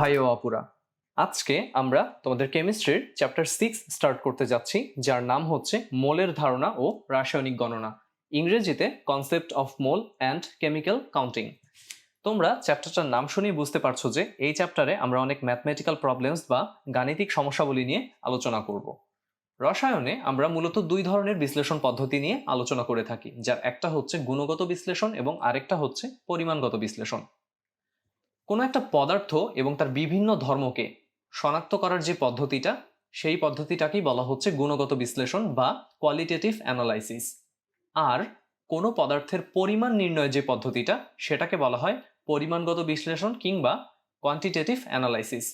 ভাই ও আপুরা, আজকে আমরা তোমাদের কেমিস্ট্রির চ্যাপ্টার 6 স্টার্ট করতে যাচ্ছি, যার নাম হচ্ছে মোলের ধারণা ও রাসায়নিক গণনা, ইংরেজিতে concept of mole and chemical counting. তোমরা চ্যাপ্টারটার নাম শুনেই বুঝতে পারছো যে এই চ্যাপ্টারে আমরা অনেক ম্যাথমেটিক্যাল প্রবলেমস বা গাণিতিক সমস্যাবলী নিয়ে আলোচনা করব। রসায়নে আমরা মূলত দুই ধরনের বিশ্লেষণ পদ্ধতি নিয়ে আলোচনা করে থাকি, যার একটা হচ্ছে গুণগত বিশ্লেষণ এবং আরেকটা হচ্ছে পরিমাণগত বিশ্লেষণ। কোনো একটা পদার্থ এবং তার বিভিন্ন ধর্মকে শনাক্ত করার যে পদ্ধতিটা, সেই পদ্ধতিটাকেই বলা হচ্ছে গুণগত বিশ্লেষণ বা কোয়ালিটেটিভ অ্যানালাইসিস। আর কোনো পদার্থের পরিমাণ নির্ণয়ের যে পদ্ধতিটা, সেটাকে বলা হয় পরিমাণগত বিশ্লেষণ কিংবা কোয়ান্টিটেটিভ অ্যানালাইসিস।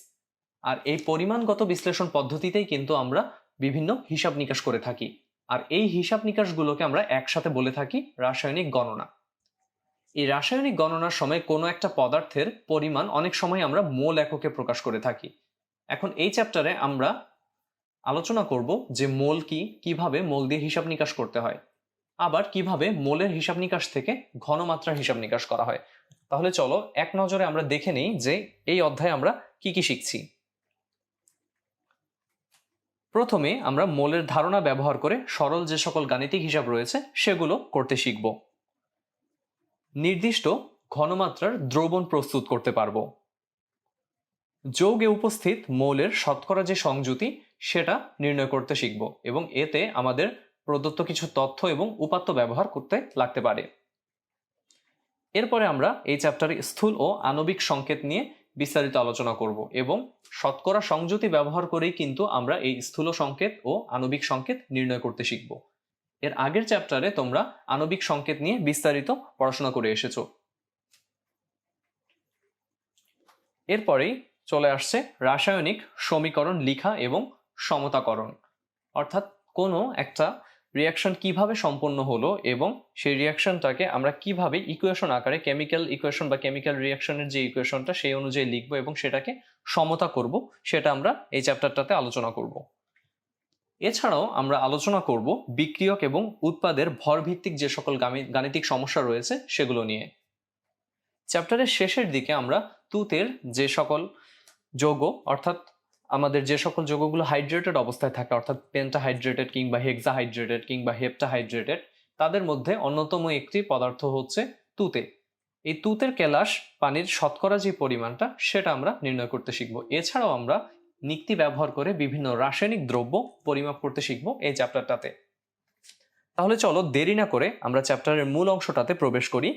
আর এই পরিমাণগত বিশ্লেষণ পদ্ধতিতেই কিন্তু আমরা বিভিন্ন হিসাব নিকাশ করে থাকি, আর এই হিসাব নিকাশগুলোকে আমরা একসাথে বলে থাকি রাসায়নিক গণনা। এই রাসায়নিক গণনার সময় কোনো একটা পদার্থের পরিমাণ অনেক সময় আমরা মোল এককে প্রকাশ করে থাকি। এখন এই চ্যাপ্টারে আমরা আলোচনা করব যে মোল কি, কিভাবে মোল দিয়ে হিসাব নিকাশ করতে হয়, আবার কিভাবে মোলের হিসাব নিকাশ থেকে ঘনমাত্রার হিসাব নিকাশ করা হয়। তাহলে চলো এক নজরে আমরা দেখে নিই যে এই অধ্যায়ে আমরা কি কি শিখছি। প্রথমে আমরা মোলের ধারণা ব্যবহার করে সরল যে সকল গাণিতিক হিসাব রয়েছে সেগুলো করতে শিখব। নির্দিষ্ট ঘনমাত্রার দ্রবণ প্রস্তুত করতে পারবো। যৌগে উপস্থিত মৌলের শতকরা যে সংযুতি, সেটা নির্ণয় করতে শিখব এবং এতে আমাদের প্রদত্ত কিছু তথ্য এবং উপাত্ত ব্যবহার করতে লাগতে পারে। এরপরে আমরা এই চ্যাপ্টারে স্থূল ও আণবিক সংকেত নিয়ে বিস্তারিত আলোচনা করব এবং শতকরা সংযুতি ব্যবহার করেই কিন্তু আমরা এই স্থূল সংকেত ও আণবিক সংকেত নির্ণয় করতে শিখব। এর আগের চ্যাপ্টারে তোমরা আণবিক সংকেত নিয়ে বিস্তারিত পড়াশোনা করে এসেছো। এরপরেই চলে আসছে রাসায়নিক সমীকরণ লিখা এবং সমতাকরণ, অর্থাৎ কোনো একটা রিয়াকশন কিভাবে সম্পন্ন হলো এবং সেই রিয়াকশনটাকে আমরা কিভাবে ইকুয়েশন আকারে, কেমিক্যাল ইকুয়েশন বা কেমিক্যাল রিয়াকশনের যে ইকুয়েশনটা সেই অনুযায়ী লিখবো এবং সেটাকে সমতা করব, সেটা আমরা এই চ্যাপ্টারটাতে আলোচনা করব। এছাড়াও আমরা আলোচনা করব বিক্রিয়ক এবং উৎপাদের ভরভিত্তিক যে সকল গাণিতিক সমস্যা রয়েছে সেগুলো নিয়ে। চ্যাপ্টারের শেষের দিকে আমরা তুতের যে সকল যৌগ, অর্থাৎ আমাদের যে সকল যৌগগুলো হাইড্রেটেড অবস্থায় থাকে, অর্থাৎ পেন্টাহাইড্রেটেড কিংবা হেক্সাহাইড্রেটেড কিংবা হেপ্টাহাইড্রেটেড, তাদের মধ্যে অন্যতম একটি পদার্থ হচ্ছে তুতে। এই তুতের কেলাস পানির শতকরা যে পরিমাণটা, সেটা আমরা নির্ণয় করতে শিখব। এছাড়াও আমরা নিক্তি ব্যবহার করে বিভিন্ন রাসায়নিক দ্রব্য পরিমাপ করতে শিখব এই চ্যাপ্টারটাতে। তাহলে চলো দেরি না করে আমরা চ্যাপ্টারের মূল অংশটাতে প্রবেশ করি,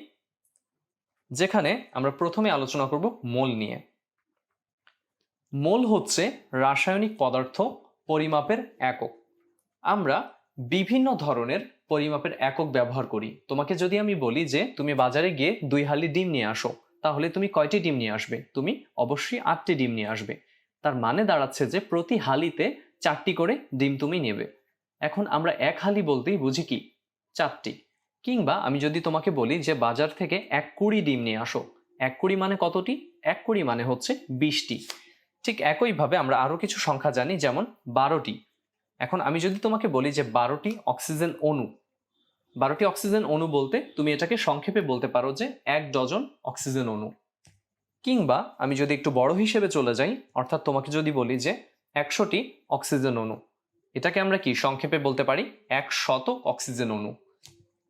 যেখানে আমরা প্রথমে আলোচনা করব মোল নিয়ে। মোল হচ্ছে রাসায়নিক পদার্থ পরিমাপের একক। আমরা বিভিন্ন ধরনের পরিমাপের একক ব্যবহার করি। তোমাকে যদি আমি বলি যে তুমি বাজারে গিয়ে 2 হালি ডিম নিয়ে আসো, তাহলে তুমি কয়টি ডিম নিয়ে আসবে? তুমি অবশ্যই 8টি ডিম নিয়ে আসবে। তার মানে দাঁড়াচ্ছে যে প্রতি হালিতে 4টি করে ডিম তুমি নেবে। এখন আমরা 1 হালি বলতেই বুঝি কি? 4টি। কিংবা আমি যদি তোমাকে বলি যে বাজার থেকে 1 কুড়ি ডিম নিয়ে আসো, 1 কুড়ি মানে কতটি? 1 কুড়ি মানে হচ্ছে 20টি। ঠিক একইভাবে আমরা আরো কিছু সংখ্যা জানি, যেমন 12টি। এখন আমি যদি তোমাকে বলি যে 12টি অক্সিজেন অণু, 12টি অক্সিজেন অণু বলতে তুমি এটাকে সংক্ষেপে বলতে পারো যে 1 ডজন অক্সিজেন অণু। কিংবা আমি যদি একটু বড় হিসেবে চলে যাই, অর্থাৎ তোমাকে যদি বলি যে 100টি অক্সিজেন অণু, এটাকে আমরা কি সংক্ষেপে বলতে পারি? 100 অক্সিজেন অণু।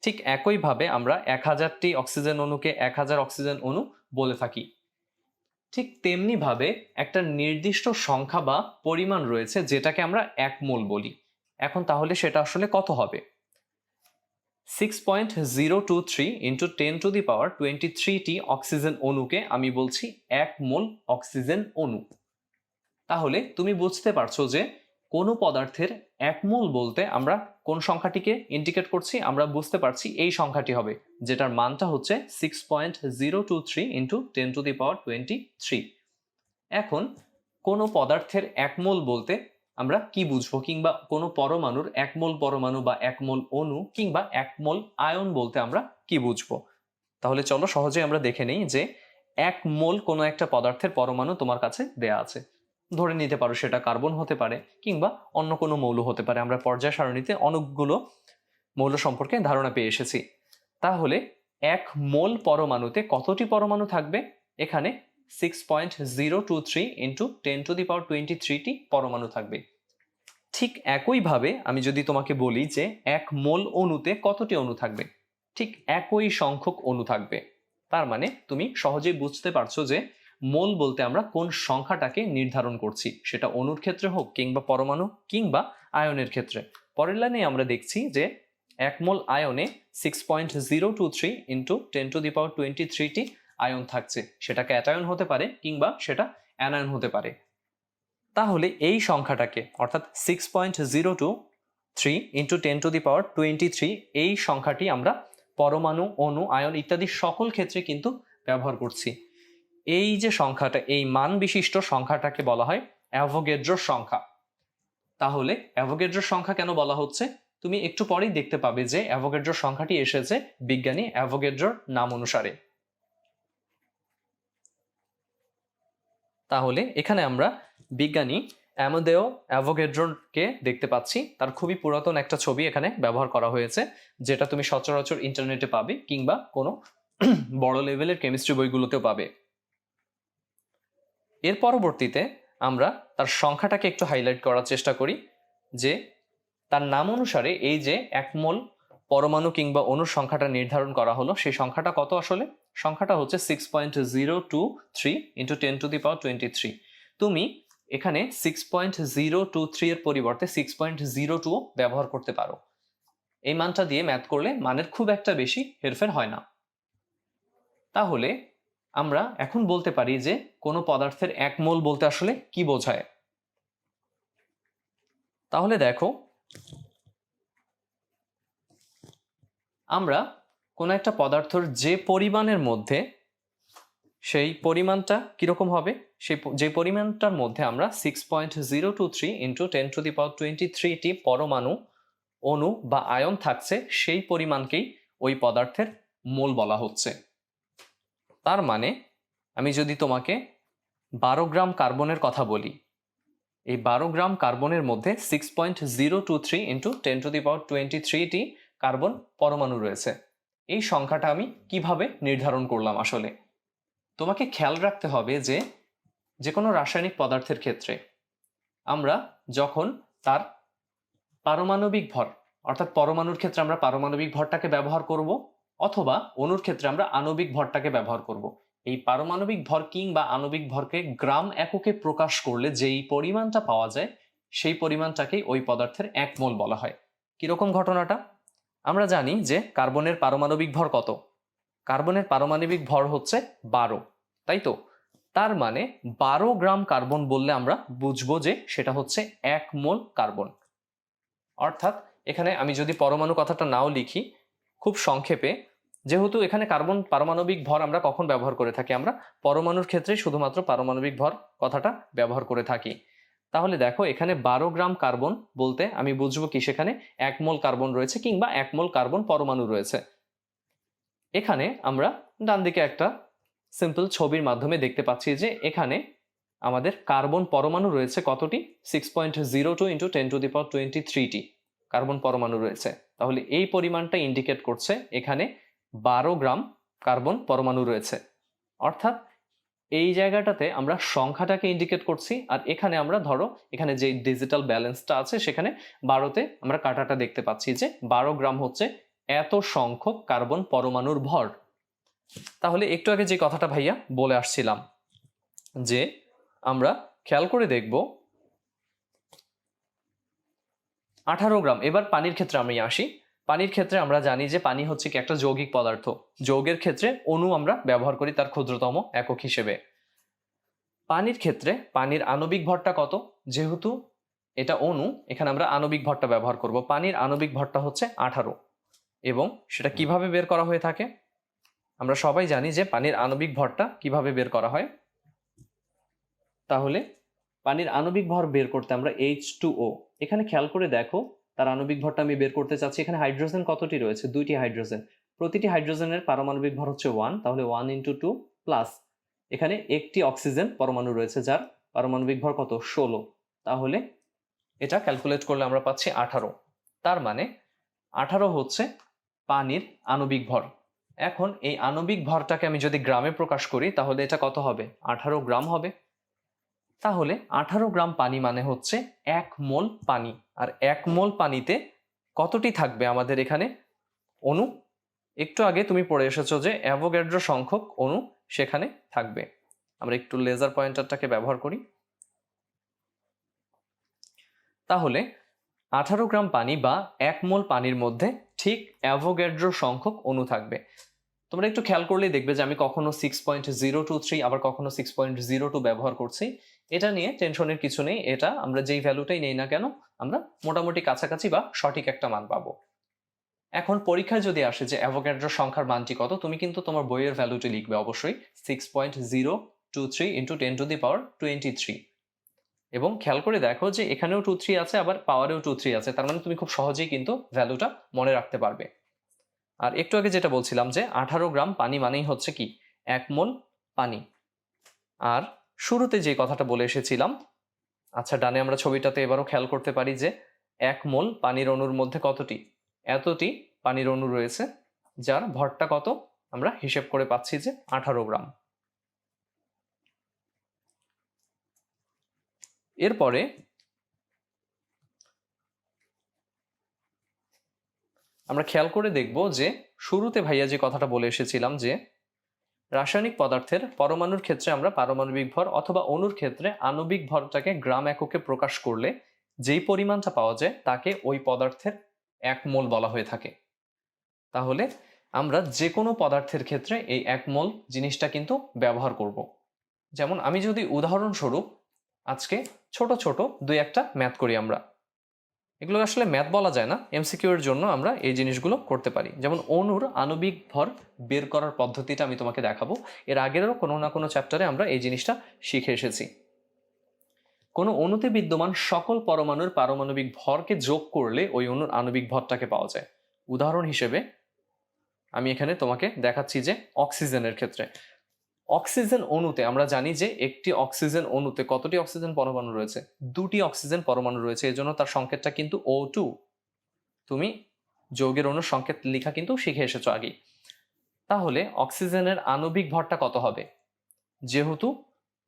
ঠিক একইভাবে আমরা 1000টি অক্সিজেন অণুকে 1000 অক্সিজেন অণু বলে থাকি। ঠিক তেমনি ভাবে একটা নির্দিষ্ট সংখ্যা বা পরিমাণ রয়েছে যেটাকে আমরা 1 মোল বলি। এখন তাহলে সেটা আসলে কত হবে? 6.023 ইন্টু 10⁻23টি অক্সিজেন অণুকে আমি বলছি 1 মোল অক্সিজেন অণু। তাহলে তুমি বুঝতে পারছো যে কোনো পদার্থের 1 মোল বলতে আমরা কোন সংখ্যাটিকে ইন্ডিকেট করছি? আমরা বুঝতে পারছি এই সংখ্যাটি হবে, যেটার মানটা হচ্ছে 6.023 ইন্টু 10⁻23। এখন কোনো পদার্থের 1 মোল বলতে আমরা কি বুঝবো, কিংবা কোনো পরমাণুর 1 মোল পরমাণু বা 1 মোল অণু কিংবা 1 মোল আয়ন বলতে আমরা কি বুঝবো? তাহলে চলো সহজে আমরা দেখে নেই যে 1 মোল কোনো একটা পদার্থের পরমাণু তোমার কাছে দেয়া আছে। ধরে নিতে পারো সেটা কার্বন হতে পারে কিংবা অন্য কোনো মৌল হতে পারে। আমরা পর্যায় সারণীতে অনেকগুলো মৌল সম্পর্কে ধারণা পেয়ে এসেছি। তাহলে 1 মোল পরমাণুতে কতটি পরমাণু থাকবে? এখানে 6.023 ইন্টু 10⁻23টি পরমাণু থাকবে। ঠিক একইভাবে আমি যদি তোমাকে বলি যে 1 মোল অণুতে কতটি অণু থাকবে, ঠিক একই সংখ্যক অণু থাকবে। তার মানে তুমি সহজেই বুঝতে পারছো যে মোল বলতে আমরা কোন সংখ্যাটাকে নির্ধারণ করছি, সেটা অণুর ক্ষেত্রে হোক কিংবা পরমাণু কিংবা আয়নের ক্ষেত্রে। পরের লাইনে আমরা দেখছি যে 1 মোল আয়নে 6.023 ইন্টু 10⁻23টি আয়ন থাকছে। সেটা ক্যাটায়ন হতে পারে কিংবা সেটা অ্যানায়ন হতে পারে। তাহলে এই সংখ্যাটাকে অর্থাৎ 6.023 ইন্টু 10⁻23 এই সংখ্যাটি আমরা পরমাণু, অণু, আয়ন ইত্যাদি সকল ক্ষেত্রে কিন্তু ব্যবহার করছি। এই যে সংখ্যাটা, এই মান বিশিষ্ট সংখ্যাটাকে বলা হয় অ্যাভোগাড্রোর সংখ্যা। তাহলে অ্যাভোগাড্রোর সংখ্যা কেন বলা হচ্ছে, তুমি একটু পরেই দেখতে পাবে যে অ্যাভোগাড্রোর সংখ্যাটি এসেছে বিজ্ঞানী অ্যাভোগাড্রোর নাম অনুসারে। তাহলে এখানে আমরা বিজ্ঞানী অ্যামাদেও অ্যাভোগাড্রোকে দেখতে পাচ্ছি। তার খুবই পুরাতন একটা ছবি এখানে ব্যবহার করা হয়েছে, যেটা তুমি সচরাচর ইন্টারনেটে পাবে কিংবা কোনো বড় লেভেলের কেমিস্ট্রি বইগুলোতেও পাবে। এর পরবর্তীতে আমরা তার সংখ্যাটাকে একটু হাইলাইট করার চেষ্টা করি, যে তার নাম অনুসারে এই যে 1 মোল পরমাণু কিংবা অণুর সংখ্যাটা নির্ধারণ করা হলো, সেই সংখ্যাটা কত আসলে? সংখ্যাটা হচ্ছে 6.023 ইন্টু 10⁻23। তুমি এখানে 6.023 এর পরিবর্তে 6.02 ব্যবহার করতে পারো। এই মানটা দিয়ে ম্যাথ করলে মানের খুব একটা বেশি হেরফের হয় না। তাহলে আমরা এখন বলতে পারি যে কোনো পদার্থের 1 মোল বলতে আসলে কি বোঝায়। তাহলে দেখো, আমরা কোনো একটা পদার্থের যে পরিমাণের মধ্যে, সেই পরিমাণটা কিরকম হবে, যে পরিমাণটার মধ্যে আমরা 6.023 ইন্টু 10⁻23টি পরমাণু, অণু বা আয়ন থাকছে, সেই পরিমাণকেই ওই পদার্থের মোল বলা হচ্ছে। তার মানে আমি যদি তোমাকে 12 গ্রাম কার্বনের কথা বলি, এই 12 গ্রাম কার্বনের মধ্যে 6.023 ইন্টু 10⁻23টি কার্বন পরমাণু রয়েছে। এই সংখ্যাটা আমি কিভাবে নির্ধারণ করলাম আসলে? তোমাকে খেয়াল রাখতে হবে যে যে কোনো রাসায়নিক পদার্থের ক্ষেত্রে আমরা যখন তার পারমাণবিক ভর, অর্থাৎ পরমাণুর ক্ষেত্রে আমরা পারমাণবিক ভরটাকে ব্যবহার করব, অথবা অণুর ক্ষেত্রে আমরা আণবিক ভরটাকে ব্যবহার করব। এই পারমাণবিক ভর কিংবা আণবিক ভরকে গ্রাম এককে প্রকাশ করলে যেই পরিমাণটা পাওয়া যায়, সেই পরিমাণটাকেই ওই পদার্থের 1 মোল বলা হয়। কিরকম ঘটনাটা? আমরা জানি যে কার্বনের পারমাণবিক ভর কত? কার্বনের পারমাণবিক ভর হচ্ছে 12, তাই তো? তার মানে 12 গ্রাম কার্বন বললে আমরা বুঝবো যে সেটা হচ্ছে 1 মোল কার্বন। অর্থাৎ এখানে আমি যদি পরমাণু কথাটা নাও লিখি, খুব সংক্ষেপে, যেহেতু এখানে কার্বন পারমাণবিক ভর আমরা কখন ব্যবহার করে থাকি, আমরা পরমাণুর ক্ষেত্রে শুধুমাত্র পারমাণবিক ভর কথাটা ব্যবহার করে থাকি। তাহলে দেখো, এখানে 12 গ্রাম কার্বন বলতে আমি বুঝবো কি, সেখানে 1 মোল কার্বন রয়েছে কিংবা 1 মোল কার্বন পরমাণু রয়েছে। এখানে আমরা ডান দিকে একটা সিম্পল ছবির মাধ্যমে দেখতে পাচ্ছি যে এখানে আমাদের কার্বন পরমাণু রয়েছে কতটি? 6.02 ইন্টু 10⁻23টি কার্বন পরমাণু রয়েছে। তাহলে এই পরিমাণটা ইন্ডিকেট করছে এখানে 12 গ্রাম কার্বন পরমাণু রয়েছে। অর্থাৎ এই জায়গাটাতে আমরা সংখ্যাটাকে ইন্ডিকেট করছি, আর এখানে আমরা ধরো এখানে যে ডিজিটাল ব্যালেন্সটা আছে সেখানে 12তে আমরা কাটাটা দেখতে পাচ্ছি যে 12 গ্রাম হচ্ছে এত সংখ্যক কার্বন পরমাণুর ভর। তাহলে একটু আগে যে কথাটা ভাইয়া বলে আসছিলাম, যে আমরা খেয়াল করে দেখব 18 গ্রাম। এবার পানির ক্ষেত্রে আমি আসি। পানির ক্ষেত্রে আমরা জানি যে পানি হচ্ছে কি একটা যৌগিক পদার্থ। যৌগের ক্ষেত্রে অণু আমরা ব্যবহার করি তার ক্ষুদ্রতম একক হিসেবে। পানির ক্ষেত্রে পানির আণবিক ভরটা কত? যেহেতু এটা অণু, এখানে আমরা আণবিক ভরটা ব্যবহার করব। পানির আণবিক ভরটা হচ্ছে 18, এবং সেটা কিভাবে বের করা হয়ে থাকে? আমরা সবাই জানি যে পানির আণবিক ভরটা কিভাবে বের করা হয়। তাহলে পানির আণবিক ভর বের করতে আমরা H2O, এখানে খেয়াল করে দেখো তার আণবিক ভরটা আমি বের করতে চাচ্ছি। এখানে হাইড্রোজেন কতটি রয়েছে? 2টি হাইড্রোজেন। প্রতিটি হাইড্রোজেনের পারমাণবিক ভর হচ্ছে 1, তাহলে 1 × 2 প্লাস এখানে একটি অক্সিজেন পরমাণু রয়েছে যার পারমাণবিক ভর কত? 16। তাহলে এটা ক্যালকুলেট করলে আমরা পাচ্ছি 18। তার মানে 18 হচ্ছে পানির আণবিক ভর। এখন এই আণবিক ভরটাকে আমি যদি গ্রামে প্রকাশ করি তাহলে এটা কত হবে? 18 গ্রাম হবে। তাহলে 18 গ্রাম পানি মানে হচ্ছে 1 মোল পানি। আর 1 মোল পানিতে কতটি থাকবে আমাদের এখানে অণু? একটু আগে তুমি পড়ে এসেছো যে অ্যাভোগাড্রো সংখ্যক অণু সেখানে থাকবে। আমরা একটু লেজার পয়েন্টারটাকে ব্যবহার করি। তাহলে 18 গ্রাম পানি বা 1 মোল পানির মধ্যে ঠিক অ্যাভোগাড্রো সংখ্যক অণু থাকবে। তোমরা একটু খেয়াল করলেই দেখবে যে আমি কখনো 6.023 আবার কখনো 6.02 ব্যবহার করছি। এটা নিয়ে টেনশনের কিছু নেই, এটা আমরা যেই ভ্যালুটাই নেই না কেন আমরা মোটামুটি কাছাকাছি বা সঠিক একটা মান পাবো। এখন পরীক্ষায় যদি আসে যে অ্যাভোগাড্রো সংখ্যার মানটি কত, তুমি কিন্তু তোমার বইয়ের ভ্যালুটি লিখবে অবশ্যই 6.023 ইন্টু 10⁻23। এবং খেয়াল করে দেখো যে এখানেও 23 আছে, আবার পাওয়ারেও 23 আছে, তার মানে তুমি খুব সহজেই কিন্তু ভ্যালুটা মনে রাখতে পারবে। আর একটু আগে যেটা বলছিলাম যে 18 গ্রাম পানি মানেই হচ্ছে কি 1 মোল পানি। আর শুরুতে যে কথাটা বলে এসেছিলাম, আচ্ছা ডানে আমরা ছবিটাতে এবারও খেয়াল করতে পারি যে 1 মোল পানির অণুর মধ্যে কতটি? এতটি পানির অণু রয়েছে, যার ভরটা কত আমরা হিসেব করে পাচ্ছি যে 18 গ্রাম। এরপরে আমরা খেয়াল করে দেখব যে শুরুতে ভাইয়া যে কথাটা বলে এসেছিলাম যে রাসায়নিক পদার্থের পরমাণুর ক্ষেত্রে আমরা পারমাণবিক ভর অথবা অণুর ক্ষেত্রে আণবিক ভরটাকে গ্রাম এককে প্রকাশ করলে যেই পরিমাণটা পাওয়া যায় তাকে ওই পদার্থের 1 মোল বলা হয়ে থাকে। তাহলে আমরা যে কোনো পদার্থের ক্ষেত্রে এই 1 মোল জিনিসটা কিন্তু ব্যবহার করব। যেমন আমি যদি উদাহরণস্বরূপ আজকে ছোট ছোট দুই একটা ম্যাথ করি, আমরা এগুলো আসলে ম্যাথ বলা যায় না, এমসিকিউ এর জন্য আমরা এই জিনিসগুলো করতে পারি। যেমন অণুর আণবিক ভর বের করার পদ্ধতিটা আমি তোমাকে দেখাবো। এর আগেরও কোনো না কোনো চ্যাপ্টারে আমরা এই জিনিসটা শিখে এসেছি। কোনো অণুতে বিদ্যমান সকল পরমাণুর পারমাণবিক ভরকে যোগ করলে ওই অণুর আণবিক ভরটাকে পাওয়া যায়। উদাহরণ হিসেবে আমি এখানে তোমাকে দেখাচ্ছি যে অক্সিজেনের ক্ষেত্রে অক্সিজেন অণুতে আমরা জানি যে একটি অক্সিজেন অণুতে কতটি অক্সিজেন পরমাণু রয়েছে? 2টি অক্সিজেন পরমাণু রয়েছে, এজন্য তার সংকেতটা কিন্তু O2। তুমি যৌগের অণুর সংকেত লেখা কিন্তু শিখে এসেছো আগেই। তাহলে অক্সিজেনের আণবিক ভরটা কত হবে? যেহেতু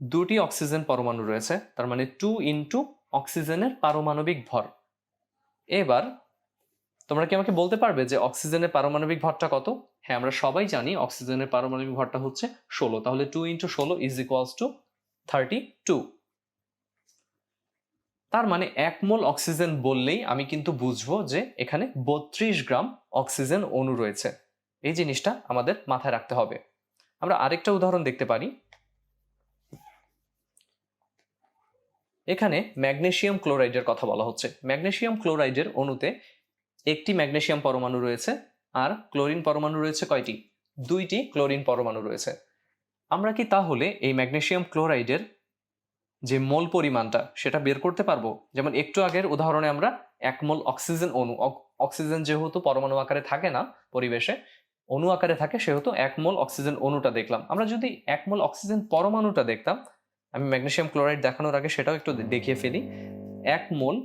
2টি অক্সিজেন পরমাণু রয়েছে তার মানে 2 ইন্টু অক্সিজেনের পারমাণবিক ভর। এবার তোমরা কি আমাকে বলতে পারবে যে অক্সিজেনের পারমাণবিক ভরটা কত? হ্যাঁ, আমরা সবাই জানি অক্সিজেনের পারমাণবিক ভরটা হচ্ছে 16। তাহলে 2 ইন্টু 16 ইজ ইকুয়ালস টু 32। তার মানে 1 মোল অক্সিজেন বললেই আমি কিন্তু বুঝবো যে এখানে 32 গ্রাম অক্সিজেন অণু রয়েছে। এই জিনিসটা আমাদের মাথায় রাখতে হবে। আমরা আরেকটা উদাহরণ দেখতে পারি। এখানে ম্যাগনেসিয়াম ক্লোরাইডের কথা বলা হচ্ছে। ম্যাগনেসিয়াম ক্লোরাইডের অণুতে একটি ম্যাগনেসিয়াম পরমাণু রয়েছে আর ক্লোরিন পরমাণু রয়েছে কয়টি? 2টি ক্লোরিন পরমাণু রয়েছে। আমরা কি তাহলে এই ম্যাগনেসিয়াম ক্লোরাইডের যে মোল পরিমাণটা সেটা বের করতে পারবো? যেমন একটু আগের উদাহরণে আমরা 1 মোল অক্সিজেন অণু, অক্সিজেন যেহেতু পরমাণু আকারে থাকে না পরিবেশে, অণু আকারে থাকে, সেহেতু 1 মোল অক্সিজেন অণুটা দেখলাম। আমরা যদি 1 মোল অক্সিজেন পরমাণুটা দেখতাম, আমি ম্যাগনেসিয়াম ক্লোরাইড দেখানোর আগে সেটাও একটু দেখিয়ে ফেলি। 1 মোল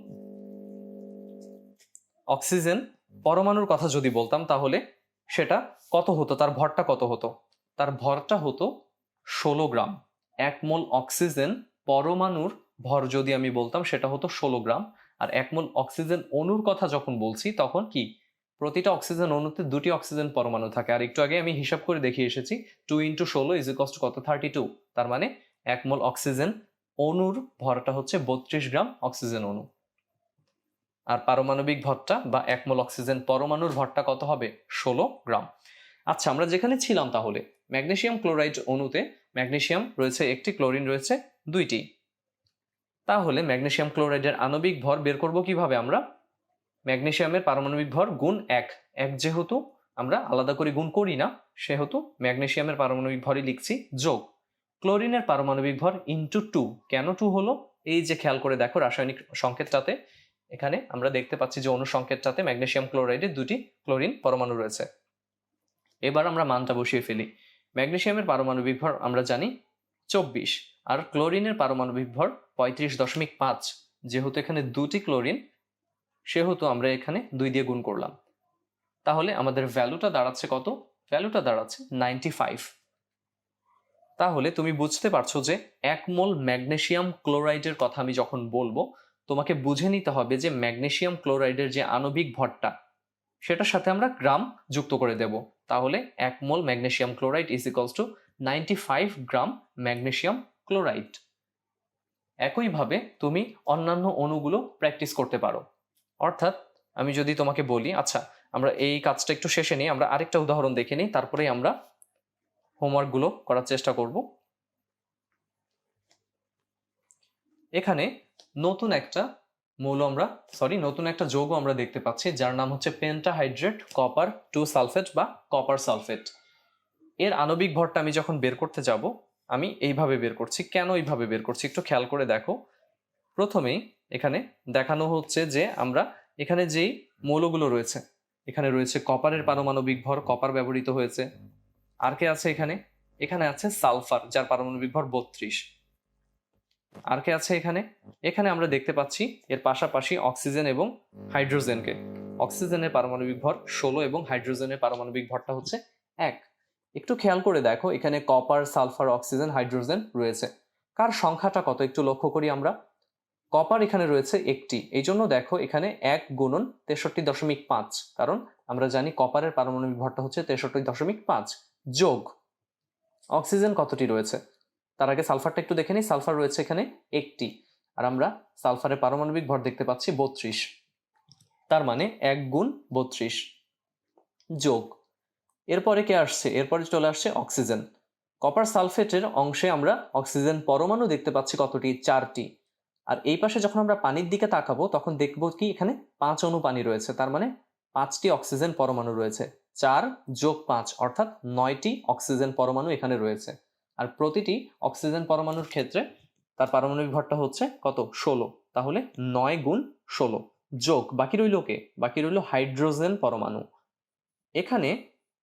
অক্সিজেন পরমাণুর কথা যদি বলতাম তাহলে সেটা কত হতো? তার ভরটা কত হতো? তার ভরটা হতো 16 গ্রাম। 1 মোল অক্সিজেন পরমাণুর ভর যদি আমি বলতাম সেটা হতো 16 গ্রাম। আর 1 মোল অক্সিজেন অণুর কথা যখন বলছি তখন কি প্রতিটা অক্সিজেন অণুতে 2টি অক্সিজেন পরমাণু থাকে। আর একটু আগে আমি হিসাব করে দেখিয়ে এসেছি 2 ইন্টু 16 ইজ ইকুয়ালস টু কত? 32। তার মানে 1 মোল অক্সিজেন অণুর ভরটা হচ্ছে 32 গ্রাম অক্সিজেন অণু। আর পারমাণবিক ভরটা বা 1 মোল অক্সিজেন পরমাণুর ভরটা কত হবে? 16 গ্রাম। আচ্ছা, আমরা যেখানে ছিলাম তাহলে ম্যাগনেসিয়াম ক্লোরাইড অণুতে ম্যাগনেসিয়াম রয়েছে একটি, ক্লোরিন রয়েছে 2টি। তাহলে ম্যাগনেসিয়াম ক্লোরাইডের আণবিক ভর বের করব কিভাবে? আমরা ম্যাগনেসিয়ামের পারমাণবিক ভর গুণ 1। যেহেতু আমরা আলাদা করে গুণ করি না, সেহেতু ম্যাগনেসিয়ামের পারমাণবিক ভরই লিখছি যোগ ক্লোরিনের পারমাণবিক ভর ইন্টু 2। কেন 2 হলো? এই যে খেয়াল করে দেখো রাসায়নিক সংকেতটাতে, এখানে আমরা দেখতে পাচ্ছি যে অণু সংকেতটাতে ম্যাগনেসিয়াম ক্লোরাইডে 2টি ক্লোরিন পরমাণু রয়েছে। এবার আমরা মানটা বসিয়ে ফেলি। ম্যাগনেসিয়ামের পারমাণবিক ভর আমরা জানি 24 আর ক্লোরিনের পারমাণবিক ভর 35.5। যেহেতু এখানে 2টি ক্লোরিন সেহেতু আমরা এখানে 2 দিয়ে গুণ করলাম। তাহলে আমাদের ভ্যালুটা দাঁড়াচ্ছে কত? ভ্যালুটা দাঁড়াচ্ছে 95। তাহলে তুমি বুঝতে পারছো যে 1 মোল ম্যাগনেসিয়াম ক্লোরাইডের কথা আমি যখন বলবো, তোমাকে বুঝে নিতে হবে যে ম্যাগনেসিয়াম ক্লোরাইডের যে আণবিক ভরটা, সেটার সাথে আমরা গ্রাম যুক্ত করে দেব। তাহলে 1 mole magnesium chloride is equals to 95 gram magnesium chloride. একইভাবে তুমি অন্যান্য অণুগুলো প্র্যাকটিস করতে পারো। অর্থাৎ আমি যদি তোমাকে বলি, আচ্ছা আমরা এই কাজটা একটু শেষে নিই, আমরা আরেকটা উদাহরণ দেখে নিই, তারপরেই আমরা হোমওয়ার্কগুলো করার চেষ্টা করব। এখানে নতুন একটা নতুন একটা যৌগ আমরা দেখতে পাচ্ছি, যার নাম হচ্ছে পেন্টাহাইড্রেট কপার 2 সালফেট বা কপার সালফেট। এর আণবিক ভরটা আমি যখন বের করতে যাব, আমি এইভাবে বের করছি। কেন এইভাবে বের করছি একটু খেয়াল করে দেখো। প্রথমেই এখানে দেখানো হচ্ছে যে আমরা এখানে যেই মৌলগুলো রয়েছে, এখানে রয়েছে কপারের পারমাণবিক ভর, কপার ব্যবহৃত হয়েছে। আর কে আছে এখানে? এখানে আছে সালফার, যার পারমাণবিক ভর 32। আর কে আছে এখানে? এখানে আমরা দেখতে পাচ্ছি এর পাশাপাশি অক্সিজেন এবং হাইড্রোজেনকে। অক্সিজেনের পারমাণবিক ভর 16 এবং হাইড্রোজেনের পারমাণবিক ভরটা হচ্ছে 1। একটু খেয়াল করে দেখো, এখানে কপার, সালফার, অক্সিজেন, হাইড্রোজেন রয়েছে। কার সংখ্যাটা কত একটু লক্ষ্য করি আমরা। কপার এখানে রয়েছে একটি, এই জন্য দেখো এখানে 1 গুণন 63.5, কারণ আমরা জানি কপারের পারমাণবিক ভরটা হচ্ছে 63.5 যোগ অক্সিজেন কতটি রয়েছে। তার আগে সালফারটা একটু দেখে নিই। সালফার রয়েছে এখানে একটি, আর আমরা সালফারের পারমাণবিক ভর দেখতে পাচ্ছি 32। তার মানে 1 গুণ 32 যোগ, এরপরে কে আসছে? এরপরে চলে আসছে অক্সিজেন। কপার সালফেটের অংশে আমরা অক্সিজেন পরমাণু দেখতে পাচ্ছি কতটি? 4টি। আর এই পাশে যখন আমরা পানির দিকে তাকাবো, তখন দেখবো কি এখানে 5 অণু পানি রয়েছে, তার মানে 5টি অক্সিজেন পরমাণু রয়েছে। 4 যোগ 5 অর্থাৎ 9টি অক্সিজেন পরমাণু এখানে রয়েছে। আর প্রতিটি অক্সিজেন পরমাণুর ক্ষেত্রে তার পারমাণবিক ভরটা হচ্ছে কত? 16। তাহলে 9 গুণ 16 যোগ বাকি রইল কে? বাকি রইল হাইড্রোজেন পরমাণু। এখানে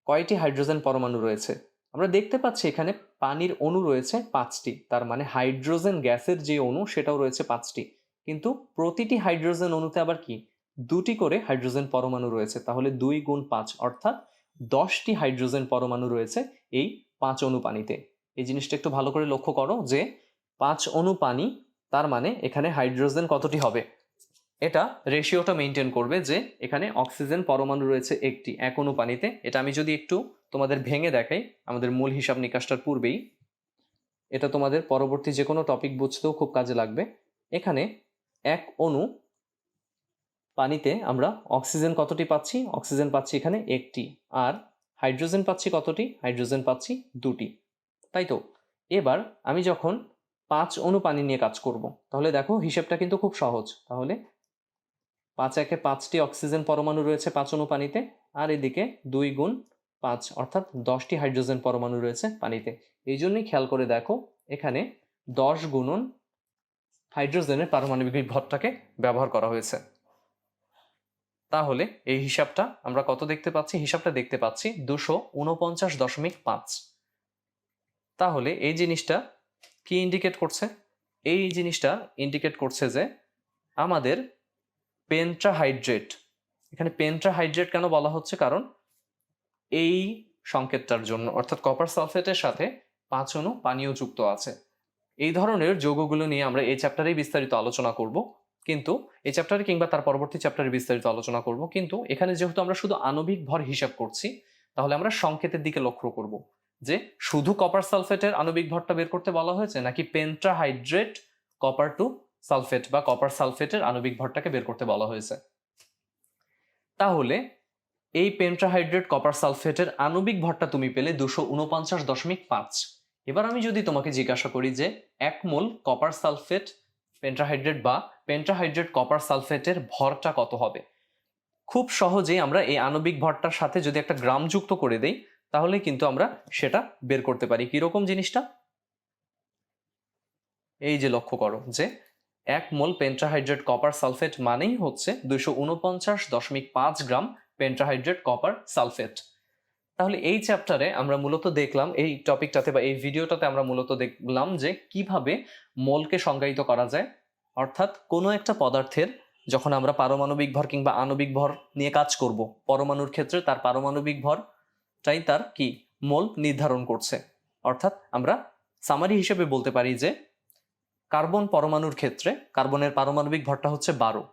কয়টি হাইড্রোজেন পরমাণু রয়েছে? আমরা দেখতে পাচ্ছি এখানে পানির অণু রয়েছে 5টি, তার মানে হাইড্রোজেন গ্যাসের যে অণু সেটাও রয়েছে 5টি। কিন্তু প্রতিটি হাইড্রোজেন অণুতে আবার কি 2টি করে হাইড্রোজেন পরমাণু রয়েছে। তাহলে 2 গুণ 5 অর্থাৎ 10টি হাইড্রোজেন পরমাণু রয়েছে এই 5 অণু পানিতে। এই জিনিসটা একটু ভালো করে লক্ষ্য করো যে 5 অণু পানি, তার মানে এখানে হাইড্রোজেন কতটি হবে? এটা রেশিওটা মেনটেন করবে যে এখানে অক্সিজেন পরমাণু রয়েছে একটি 1 অণু পানিতে। এটা আমি যদি একটু তোমাদের ভেঙে দেখাই আমাদের মূল হিসাব নিকাশটার পূর্বেই, এটা তোমাদের পরবর্তী যে কোনো টপিক বুঝতেও খুব কাজে লাগবে। এখানে 1 অণু পানিতে আমরা অক্সিজেন কতটি পাচ্ছি? অক্সিজেন পাচ্ছি এখানে একটি। আর হাইড্রোজেন পাচ্ছি কতটি? হাইড্রোজেন পাচ্ছি 2টি, তাই তো? এবার আমি যখন 5 অণু পানি নিয়ে কাজ করব, তাহলে দেখো হিসেবটা কিন্তু খুব সহজ। তাহলে 5 একে 5টি অক্সিজেন পরমাণু রয়েছে 5 অণু পানিতে, আর এদিকে 2 গুণ 5 অর্থাৎ 10টি হাইড্রোজেন পরমাণু রয়েছে পানিতে। এই জন্যই খেয়াল করে দেখো এখানে 10 গুণন হাইড্রোজেনের পারমাণবিক ভরটাকে ব্যবহার করা হয়েছে। তাহলে এই হিসাবটা আমরা কত দেখতে পাচ্ছি? হিসাবটা দেখতে পাচ্ছি 249.5। তাহলে এই জিনিসটা কি ইন্ডিকেট করছে? এই জিনিসটা ইন্ডিকেট করছে যে আমাদের পেন্ট্রাহাইড্রেট, এখানে পেন্ট্রাহাইড্রেট কেন বলা হচ্ছে? কারণ এই সংকেতটার জন্য, অর্থাৎ কপার সালফেটের সাথে 5 অণু পানিও যুক্ত আছে। এই ধরনের যৌগগুলো নিয়ে আমরা এই চ্যাপ্টারেই বিস্তারিত আলোচনা করব, কিন্তু এই চ্যাপ্টারে কিংবা তার পরবর্তী চ্যাপ্টারে বিস্তারিত আলোচনা করব। কিন্তু এখানে যেহেতু আমরা শুধু আণবিক ভর হিসাব করছি, তাহলে আমরা সংকেতের দিকে লক্ষ্য করব যে শুধু কপার সালফেটের আণবিক ভরটা বের করতে বলা হয়েছে, নাকি পেন্ট্রাহাইড্রেট কপার 2 সালফেট বা কপার সালফেটের আণবিক ভরটাকে বের করতে বলা হয়েছে। তাহলে এই পেন্ট্রাহাইড্রেট কপার সালফেটের আণবিক ভরটা তুমি পেলে 249.5। এবার আমি যদি তোমাকে জিজ্ঞাসা করি যে 1 মোল কপার সালফেট পেন্ট্রাহাইড্রেট বা পেন্ট্রাহাইড্রেট কপার সালফেটের ভরটা কত হবে, খুব সহজেই আমরা এই আণবিক ভরটার সাথে যদি একটা গ্রাম যুক্ত করে দেই, তাহলে কিন্তু আমরা সেটা বের করতে পারি। কিরকম জিনিসটা? এই যে লক্ষ্য করো যে 1 মোল পেন্ট্রাহাইড্রেট কপার সালফেট মানেই হচ্ছে 249.5 গ্রাম পেন্ট্রাহাইড্রেট কপার সালফেট। তাহলে এই চ্যাপ্টারে আমরা মূলত দেখলাম, এই টপিকটাতে বা এই ভিডিওটাতে আমরা মূলত দেখলাম যে কিভাবে মোলকে সংজ্ঞায়িত করা যায়। অর্থাৎ কোনো একটা পদার্থের যখন আমরা পারমাণবিক ভর কিংবা আণবিক ভর নিয়ে কাজ করব, পরমাণুর ক্ষেত্রে তার পারমাণবিক ভর পদার্থটাই তার কি মোল নির্ধারণ করছে। অর্থাৎ আমরা সামারি হিসেবে বলতে পারি যে কার্বন পরমাণুর ক্ষেত্রে কার্বনের পারমাণবিক ভরটা হচ্ছে 12।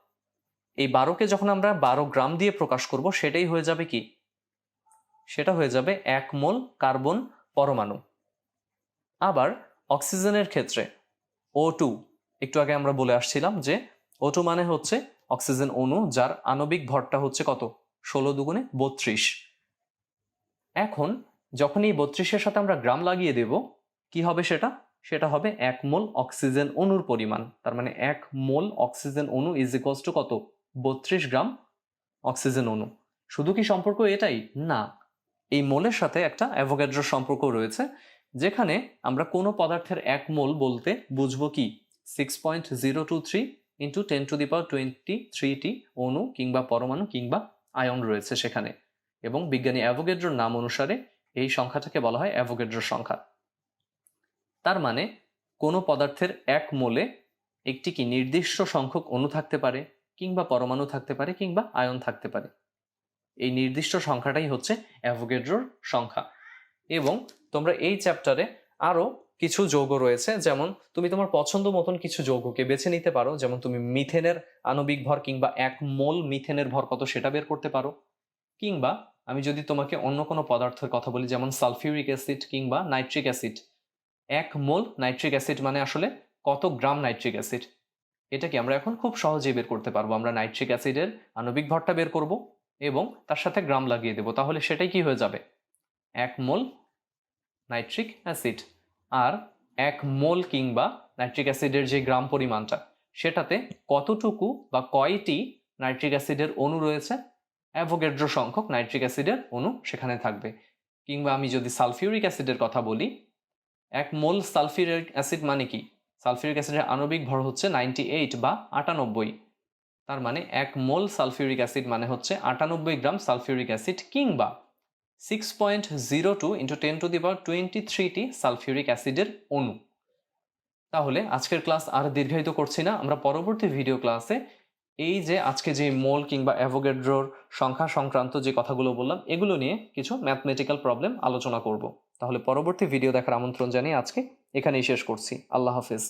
এই 12কে যখন আমরা 12 গ্রাম দিয়ে প্রকাশ করব সেটাই হয়ে যাবে কি, সেটা হয়ে যাবে 1 মোল কার্বন পরমাণু। আবার অক্সিজেনের ক্ষেত্রে O2, একটু আগে আমরা বলে আসছিলাম যে O2 মানে হচ্ছে অক্সিজেন অণু যার আণবিক ভরটা হচ্ছে কত, 16 দুগুণে 32। এখন যখন এই 32-এর সাথে আমরা গ্রাম লাগিয়ে দেব কি হবে, সেটা হবে 1 মোল অক্সিজেন অণুর পরিমাণ। তার মানে 1 মোল অক্সিজেন অণু ইজ ইকুয়ালস টু কত, 32 গ্রাম অক্সিজেন অণু। শুধু কি সম্পর্ক এটাই না, এই মোলের সাথে একটা অ্যাভোগাড্রোর সম্পর্ক রয়েছে, যেখানে আমরা কোনো পদার্থের 1 মোল বলতে বুঝবো কি 6.023 ইন্টু 10⁻23টি অণু কিংবা পরমাণু কিংবা আয়ন রয়েছে সেখানে, এবং বিজ্ঞানী অ্যাভোগাড্রোর নাম অনুসারে এই সংখ্যাটাকে বলা হয় অ্যাভোগাড্রোর সংখ্যা। তার মানে কোনো পদার্থের 1 মোলে একটি কি নির্দিষ্ট সংখ্যক অণু থাকতে পারে কিংবা পরমাণু থাকতে পারে কিংবা আয়ন থাকতে পারে। এই নির্দিষ্ট সংখ্যাটাই হচ্ছে অ্যাভোগাড্রোর সংখ্যা। এবং তোমরা এই চ্যাপ্টারে আরো কিছু যৌগ রয়েছে, যেমন তুমি তোমার পছন্দ মতন কিছু যৌগকে বেছে নিতে পারো, যেমন তুমি মিথেনের আণবিক ভর কিংবা 1 মোল মিথেনের ভর কত সেটা বের করতে পারো, কিংবা আমি যদি তোমাকে অন্য কোনো পদার্থের কথা বলি যেমন সালফিউরিক অ্যাসিড কিংবা নাইট্রিক অ্যাসিড, 1 মোল নাইট্রিক অ্যাসিড মানে আসলে কত গ্রাম নাইট্রিক অ্যাসিড, এটা কি আমরা এখন খুব সহজেই বের করতে পারবো। আমরা নাইট্রিক অ্যাসিডের আণবিক ভরটা বের করব এবং তার সাথে গ্রাম লাগিয়ে দেব, তাহলে সেটাই কি হয়ে যাবে 1 মোল নাইট্রিক অ্যাসিড। আর 1 মোল কিংবা নাইট্রিক অ্যাসিডের যে গ্রাম পরিমাণটা, সেটাতে কতটুকু বা কয়টি নাইট্রিক অ্যাসিডের অণু রয়েছে, অ্যাভোগাড্রো সংখ্যক নাইট্রিক অ্যাসিডের অণু সেখানে থাকবে। কিংবা আমি যদি সালফিউরিক অ্যাসিডের কথা বলি, 1 মোল সালফিউরিক অ্যাসিড মানে কি, সালফিউরিক অ্যাসিডের আণবিক ভর হচ্ছে 98 বা 98। তার মানে 1 মোল সালফিউরিক অ্যাসিড মানে হচ্ছে 98 গ্রাম সালফিউরিক অ্যাসিড কিংবা 6.02 ইন্টু 10⁻23টি সালফিউরিক অ্যাসিডের অণু। তাহলে আজকের ক্লাস আর দীর্ঘায়িত করছি না, আমরা পরবর্তী ভিডিও ক্লাসে এই যে আজকে যে মোল কিংবা অ্যাভোগাড্রোর সংখ্যা সংক্রান্ত যে কথাগুলো বললাম এগুলো নিয়ে কিছু ম্যাথমেটিক্যাল প্রবলেম আলোচনা করব। তাহলে পরবর্তী ভিডিও দেখার আমন্ত্রণ জানিয়ে আজকে এখানেই শেষ করছি। আল্লাহ হাফেজ।